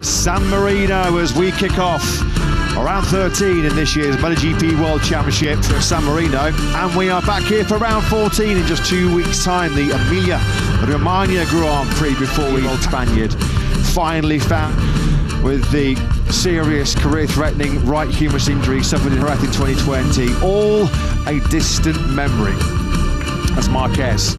San Marino as we kick off round 13 in this year's MotoGP World Championship at San Marino, and we are back here for round 14 in just 2 weeks' time. The Emilia-Romagna Grand Prix before we old Spaniard finally found with the serious career-threatening right humerus injury suffered in Jerez in 2020. All a distant memory. That's Marquez.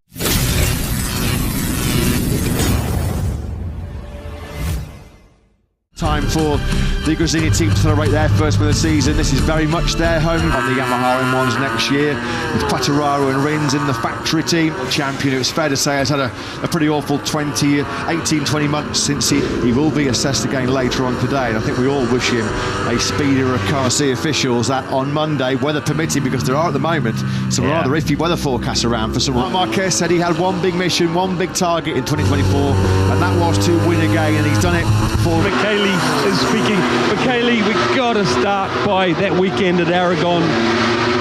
Time for the Gresini team to celebrate their first win of the season. This is very much their home on the Yamaha M1s next year, with Quartararo and Rins in the factory team. Champion, it's fair to say, has had a pretty awful 18-20 months since he will be assessed again later on today, and I think we all wish him a speedy recovery. See officials that on Monday, weather permitting, because there are at the moment some rather iffy weather forecasts around for someone. Marquez said he had one big mission, one big target in 2024, and that was to win again, and he's done it for Michele is speaking. Michele, we've got to start by that weekend at Aragon.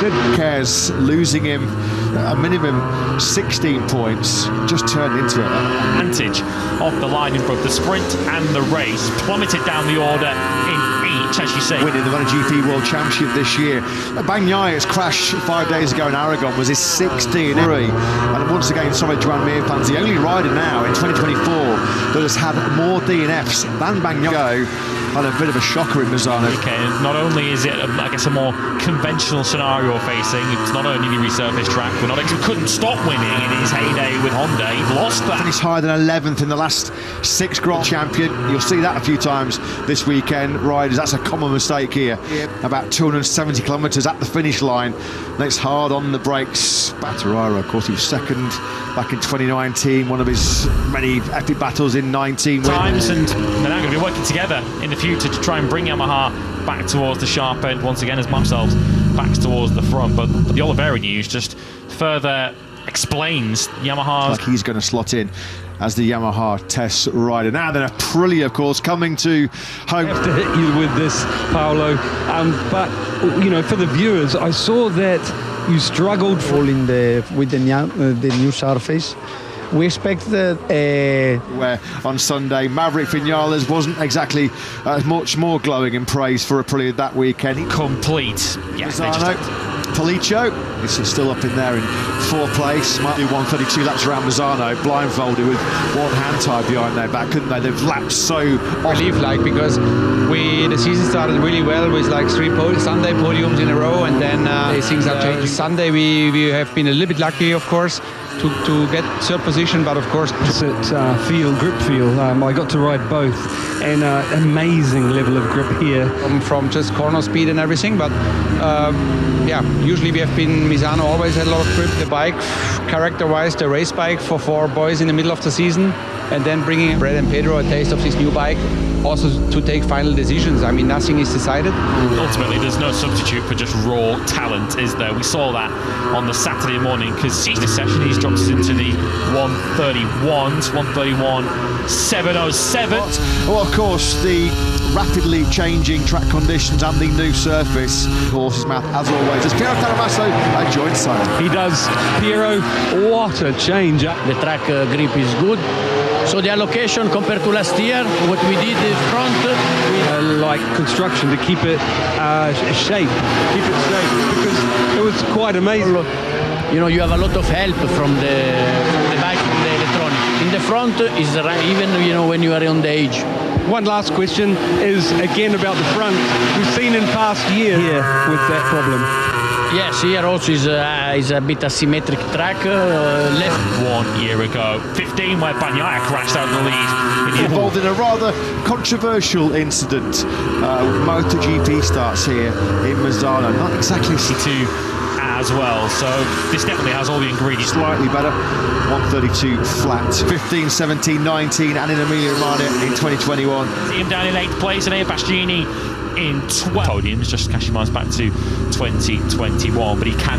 Marquez losing him a minimum 16 points just turned into it. Advantage off the line in both the sprint and the race, plummeted down the order in each, as you say. Winning the MotoGP World Championship this year. Bagnaya's crash 5 days ago in Aragon was his 16th. And once again, sorry, Joan Mir fans, the only rider now in 2024 that has had more DNFs than Bagnaia. And a bit of a shocker in Misano. Okay, not only is it, I guess, a more conventional scenario facing, it's not only the resurfaced track, he couldn't stop winning in his heyday with Honda. He lost that. Finished higher than 11th in the last 6 Grand Champion. You'll see that a few times this weekend, riders. That's a common mistake here. About 270 kilometres at the finish line. Next hard on the brakes. Quartararo, of course, he was second back in 2019. One of his many epic battles in 19 times, and they're now going to be working together in the future to try and bring Yamaha back towards the sharp end once again, as themselves back towards the front. But the Oliveira news just further explains Yamaha's. Like he's going to slot in as the Yamaha test rider. Now then, Aprilia, of course, coming to home. I have to hit you with this, Paolo. But you know, for the viewers, I saw that you struggled with the new surface. We expect that where on Sunday Maverick Vinales wasn't exactly much more glowing in praise for Aprilia that weekend. Complete. Yes, Policio is still up in there in 4th place. Might do 132 laps around Misano, blindfolded with one hand tied behind their back, couldn't they? They've lapped so relief, because the season started really well with like 3 Sunday podiums in a row, and then things have changed. Sunday we have been a little bit lucky, of course, to get 3rd position, but of course grip feel. I got to ride both, and amazing level of grip here from just corner speed and everything. But usually we have been, Misano always had a lot of grip. The bike, character-wise, the race bike for 4 boys in the middle of the season, and then bringing Brad and Pedro a taste of this new bike, also to take final decisions. I mean, nothing is decided. Ultimately, there's no substitute for just raw talent, is there? We saw that on the Saturday morning, because this session he's dropped us into the 131s, 131.707. Well, of course, the rapidly changing track conditions and the new surface. Horse's mouth, as always, as Piero Caravasso joins side. He does. Piero, what a change. The track grip is good. So the allocation compared to last year, what we did in front, we like construction to keep it shape, because it was quite amazing. You know, you have a lot of help from the bike, from the electronic. In the front is even when you are on the edge. One last question is again about the front. We've seen in past years here with that problem. Yes, here also is a bit asymmetric track. Left 1 year ago, 15, where Bagnaia crashed out the lead. Involved in a rather controversial incident. MotoGP starts here in Misano, not exactly C2 as well, so this definitely has all the ingredients. Slightly better, 132 flat, 15, 17, 19, and in Emilia-Romagna in 2021. See him down in 8th place, and Bastianini in 12 podiums, just cashing miles back to 2021, but he cannot